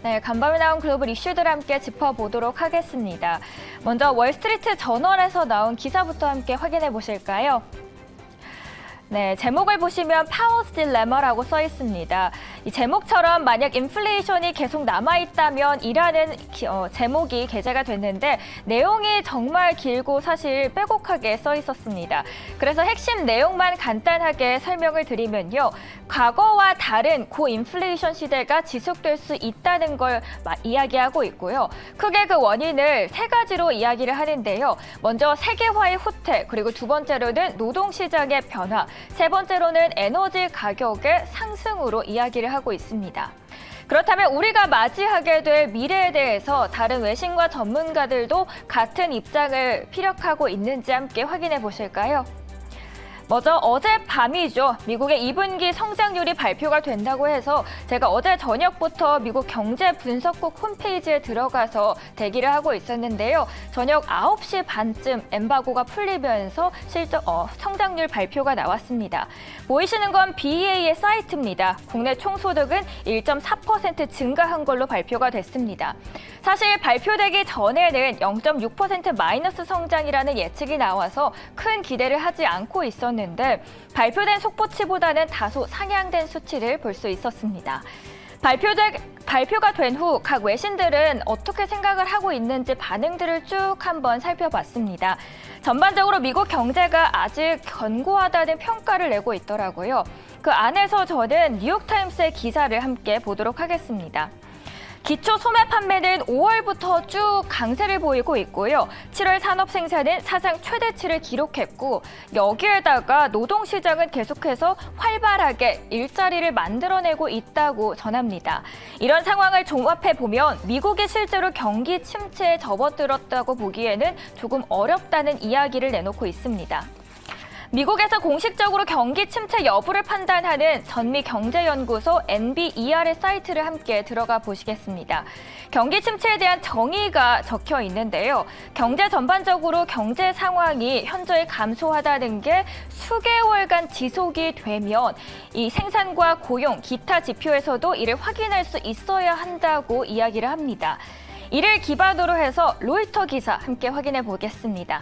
네, 간밤에 나온 글로벌 이슈들 함께 짚어보도록 하겠습니다. 먼저 월스트리트 저널에서 나온 기사부터 함께 확인해 보실까요? 네, 제목을 보시면 파워스 딜레마라고 써 있습니다. 이 제목처럼 만약 인플레이션이 계속 남아있다면 이라는 제목이 게재가 됐는데 내용이 정말 길고 사실 빼곡하게 써 있었습니다. 그래서 핵심 내용만 간단하게 설명을 드리면요. 과거와 다른 고인플레이션 시대가 지속될 수 있다는 걸 이야기하고 있고요. 크게 그 원인을 세 가지로 이야기를 하는데요. 먼저 세계화의 후퇴, 그리고 두 번째로는 노동시장의 변화, 세 번째로는 에너지 가격의 상승으로 이야기를 하고 있습니다. 그렇다면 우리가 맞이하게 될 미래에 대해서 다른 외신과 전문가들도 같은 입장을 피력하고 있는지 함께 확인해 보실까요? 먼저 어젯밤이죠. 미국의 2분기 성장률이 발표가 된다고 해서 제가 어제 저녁부터 미국 경제 분석국 홈페이지에 들어가서 대기를 하고 있었는데요. 저녁 9시 반쯤 엠바고가 풀리면서 성장률 발표가 나왔습니다. 보이시는 건 BEA의 사이트입니다. 국내 총소득은 1.4% 증가한 걸로 발표가 됐습니다. 사실 발표되기 전에는 0.6% 마이너스 성장이라는 예측이 나와서 큰 기대를 하지 않고 있었는데 발표된 속보치보다는 다소 상향된 수치를 볼 수 있었습니다. 발표가 된 후 각 외신들은 어떻게 생각을 하고 있는지 반응들을 쭉 한번 살펴봤습니다. 전반적으로 미국 경제가 아직 견고하다는 평가를 내고 있더라고요. 그 안에서 저는 뉴욕타임스의 기사를 함께 보도록 하겠습니다. 기초 소매 판매는 5월부터 쭉 강세를 보이고 있고요. 7월 산업 생산은 사상 최대치를 기록했고 여기에다가 노동시장은 계속해서 활발하게 일자리를 만들어내고 있다고 전합니다. 이런 상황을 종합해보면 미국이 실제로 경기 침체에 접어들었다고 보기에는 조금 어렵다는 이야기를 내놓고 있습니다. 미국에서 공식적으로 경기 침체 여부를 판단하는 전미경제연구소 NBER의 사이트를 함께 들어가 보시겠습니다. 경기 침체에 대한 정의가 적혀 있는데요. 경제 전반적으로 경제 상황이 현저히 감소하다는 게 수개월간 지속이 되면 이 생산과 고용, 기타 지표에서도 이를 확인할 수 있어야 한다고 이야기를 합니다. 이를 기반으로 해서 로이터 기사 함께 확인해 보겠습니다.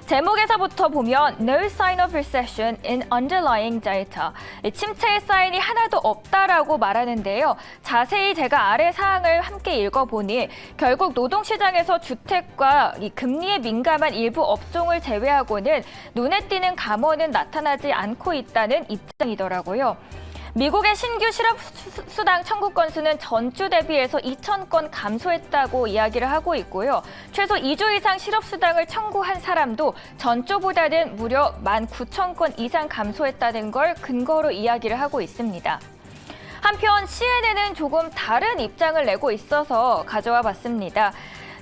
제목에서부터 보면 No sign of recession in underlying data. 침체의 사인이 하나도 없다라고 말하는데요. 자세히 제가 아래 사항을 함께 읽어보니 결국 노동시장에서 주택과 이 금리에 민감한 일부 업종을 제외하고는 눈에 띄는 감원은 나타나지 않고 있다는 입장이더라고요. 미국의 신규 실업수당 청구 건수는 전주 대비해서 2,000건 감소했다고 이야기를 하고 있고요. 최소 2주 이상 실업수당을 청구한 사람도 전주보다는 무려 19,000건 이상 감소했다는 걸 근거로 이야기를 하고 있습니다. 한편 CNN은 조금 다른 입장을 내고 있어서 가져와 봤습니다.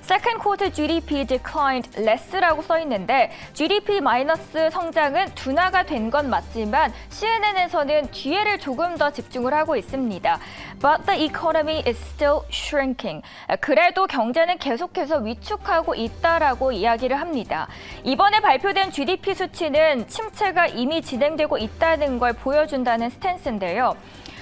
Second quarter GDP declined less라고 써 있는데 GDP 마이너스 성장은 둔화가 된 건 맞지만 CNN에서는 뒤에를 조금 더 집중을 하고 있습니다. But the economy is still shrinking. 그래도 경제는 계속해서 위축하고 있다라고 이야기를 합니다. 이번에 발표된 GDP 수치는 침체가 이미 진행되고 있다는 걸 보여준다는 스탠스인데요.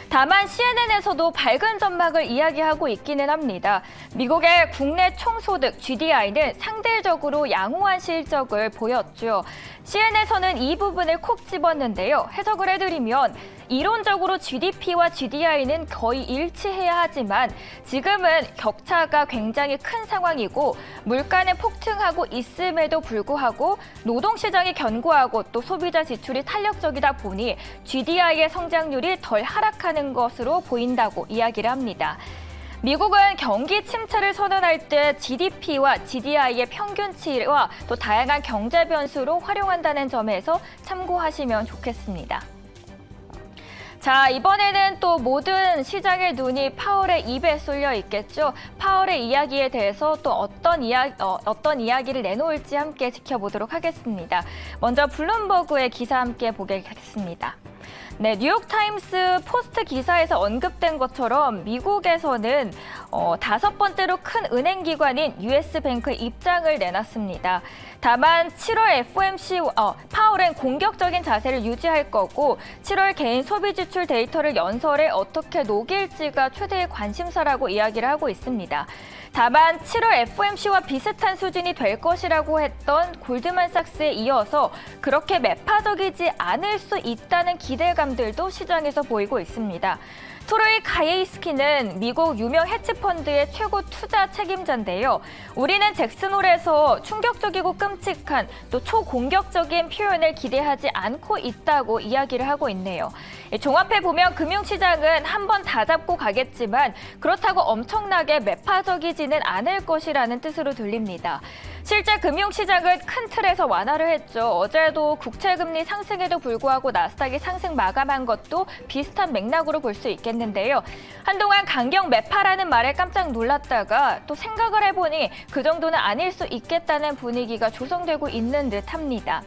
다만 CNN에서도 밝은 전망을 이야기하고 있기는 합니다. 미국의 국내 총소득 GDI는 상대적으로 양호한 실적을 보였죠. CNN에서는 이 부분을 콕 집었는데요. 해석을 해드리면 이론적으로 GDP와 GDI는 거의 일치해야 하지만 지금은 격차가 굉장히 큰 상황이고 물가는 폭등하고 있음에도 불구하고 노동시장이 견고하고 또 소비자 지출이 탄력적이다 보니 GDI의 성장률이 덜 하락하는 것으로 보인다고 이야기를 합니다. 미국은 경기 침체를 선언할 때 GDP와 GDI의 평균치와 또 다양한 경제 변수로 활용한다는 점에서 참고하시면 좋겠습니다. 자, 이번에는 또 모든 시장의 눈이 파월의 입에 쏠려 있겠죠. 파월의 이야기에 대해서 또 어떤 이야기를 내놓을지 함께 지켜보도록 하겠습니다. 먼저 블룸버그의 기사 함께 보겠습니다. 네, 뉴욕타임스 포스트 기사에서 언급된 것처럼 미국에서는 다섯 번째로 큰 은행 기관인 US뱅크 입장을 내놨습니다. 다만 7월 파월은 공격적인 자세를 유지할 거고 7월 개인 소비 지출 데이터를 연설에 어떻게 녹일지가 최대의 관심사라고 이야기를 하고 있습니다. 다만 7월 FOMC와 비슷한 수준이 될 것이라고 했던 골드만삭스에 이어서 그렇게 매파적이지 않을 수 있다는 기대감들도 시장에서 보이고 있습니다. 토로이 가예이스키는 미국 유명 헤지펀드의 최고 투자 책임자인데요. 우리는 잭슨홀에서 충격적이고 끔찍한 또 초공격적인 표현을 기대하지 않고 있다고 이야기를 하고 있네요. 종합해보면 금융시장은 한번 다 잡고 가겠지만 그렇다고 엄청나게 매파적이지는 않을 것이라는 뜻으로 들립니다. 실제 금융시장은 큰 틀에서 완화를 했죠. 어제도 국채금리 상승에도 불구하고 나스닥이 상승 마감한 것도 비슷한 맥락으로 볼 수 있겠는데요. 한동안 강경 매파라는 말에 깜짝 놀랐다가 또 생각을 해보니 그 정도는 아닐 수 있겠다는 분위기가 조성되고 있는 듯합니다.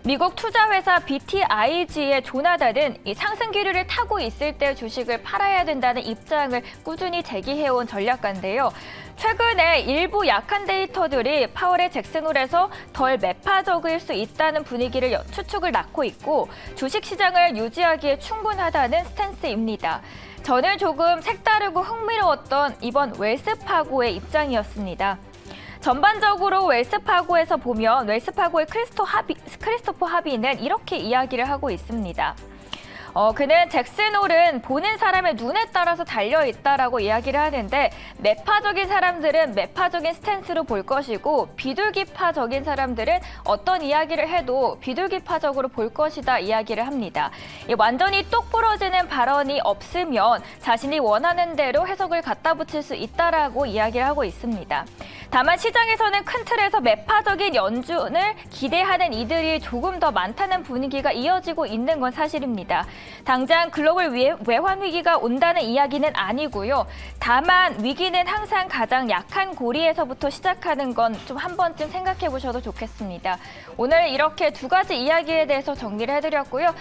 미국 투자회사 BTIG의 조나단은 이 상승 기류를 타고 있을 때 주식을 팔아야 된다는 입장을 꾸준히 제기해온 전략가인데요. 최근에 일부 약한 데이터들이 파월의 잭슨홀에서 덜 매파적일 수 있다는 분위기를 추측을 낳고 있고 주식시장을 유지하기에 충분하다는 스탠스입니다. 저는 조금 색다르고 흥미로웠던 이번 웰스파고의 입장이었습니다. 전반적으로 웰스파고에서 보면 웰스파고의 크리스토퍼 하비는 이렇게 이야기를 하고 있습니다. 그는 잭슨홀은 보는 사람의 눈에 따라서 달려있다라고 이야기를 하는데 매파적인 사람들은 매파적인 스탠스로 볼 것이고 비둘기파적인 사람들은 어떤 이야기를 해도 비둘기파적으로 볼 것이다 이야기를 합니다. 완전히 똑 부러지는 발언이 없으면 자신이 원하는 대로 해석을 갖다 붙일 수 있다라고 이야기를 하고 있습니다. 다만 시장에서는 큰 틀에서 매파적인 연준을 기대하는 이들이 조금 더 많다는 분위기가 이어지고 있는 건 사실입니다. 당장 글로벌 외환 위기가 온다는 이야기는 아니고요. 다만 위기는 항상 가장 약한 고리에서부터 시작하는 건 좀 한 번쯤 생각해 보셔도 좋겠습니다. 오늘 이렇게 두 가지 이야기에 대해서 정리를 해드렸고요.